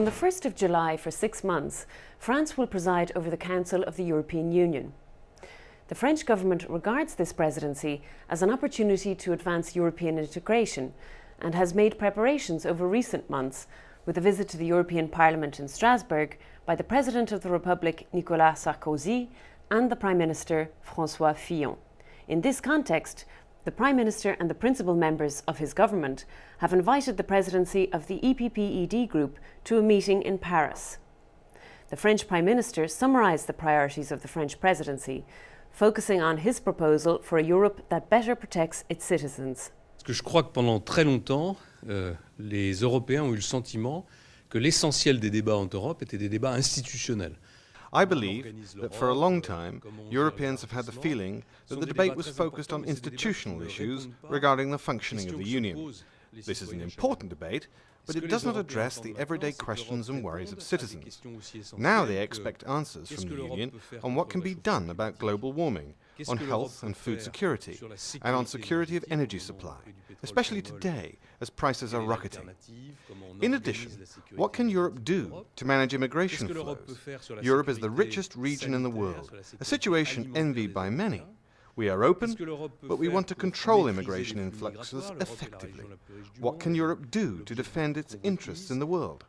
From the 1st of July for 6 months, France will preside over the Council of the European Union. The French government regards this presidency as an opportunity to advance European integration and has made preparations over recent months with a visit to the European Parliament in Strasbourg by the President of the Republic, Nicolas Sarkozy, and the Prime Minister, François Fillon. In this context, the Prime Minister and the principal members of his government have invited the presidency of the EPP-ED group to a meeting in Paris. The French Prime Minister summarised the priorities of the French presidency, focusing on his proposal for a Europe that better protects its citizens. Parce que je crois que pendant très longtemps, les Européens ont eu le sentiment que l'essentiel des débats en Europe étaient des débats institutionnels. I believe that for a long time, Europeans have had the feeling that the debate was focused on institutional issues regarding the functioning of the Union. This is an important debate, but it does not address the everyday questions and worries of citizens. Now they expect answers from the Union on what can be done about global warming, on health and food security, and on security of energy supply, especially today as prices are rocketing. In addition, what can Europe do to manage immigration flows? Europe is the richest region in the world, a situation envied by many. We are open, but we want to control immigration influxes effectively. What can Europe do to defend its interests in the world?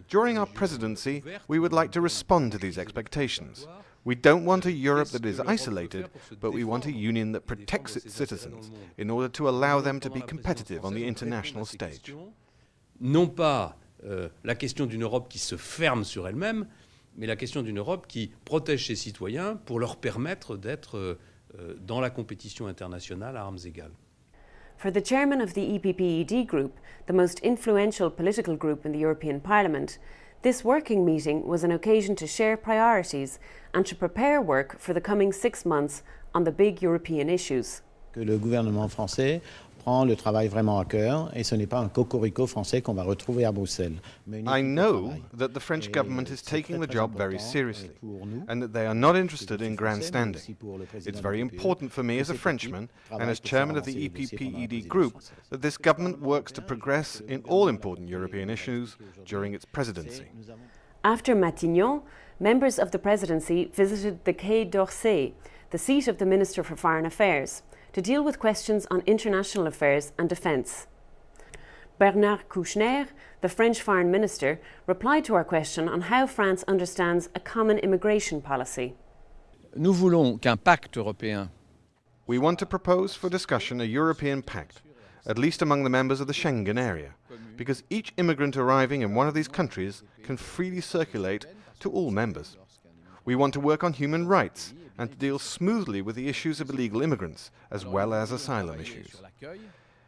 During our presidency, we would like to respond to these expectations. We don't want a Europe that is isolated, but we want a Union that protects its citizens in order to allow them to be competitive on the international stage. Non pas la question d'une Europe qui se ferme sur elle-même, mais la question d'une Europe qui protège ses citoyens pour leur permettre d'être dans la compétition internationale à armes égales. For the chairman of the EPP-ED group, the most influential political group in the European Parliament, this working meeting was an occasion to share priorities and to prepare work for the coming 6 months on the big European issues. Que le gouvernement français prend le travail vraiment à cœur et ce n'est pas un cocorico français qu'on va retrouver à Bruxelles. I know that the French government is taking the job very seriously and that they are not interested in grandstanding. It's very important for me as a Frenchman and as chairman of the EPP-ED group that this government works to progress in all important European issues during its presidency. After Matignon, members of the presidency visited the Quai d'Orsay, the seat of the Minister for Foreign Affairs, to deal with questions on international affairs and defence. Bernard Kouchner, the French Foreign Minister, replied to our question on how France understands a common immigration policy. Nous voulons qu'un pacte européen. We want to propose for discussion a European pact, at least among the members of the Schengen area, because each immigrant arriving in one of these countries can freely circulate to all members. We want to work on human rights and to deal smoothly with the issues of illegal immigrants, as well as asylum issues.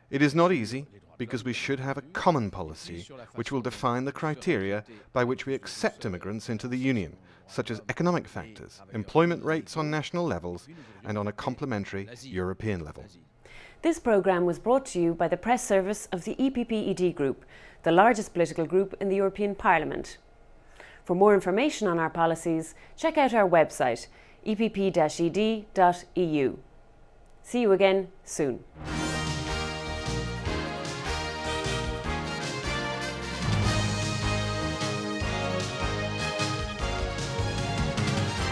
It is not easy, because we should have a common policy which will define the criteria by which we accept immigrants into the Union, such as economic factors, employment rates on national levels, and on a complementary European level. This programme was brought to you by the press service of the EPP-ED group, the largest political group in the European Parliament. For more information on our policies, check out our website, epp-ed.eu. See you again soon.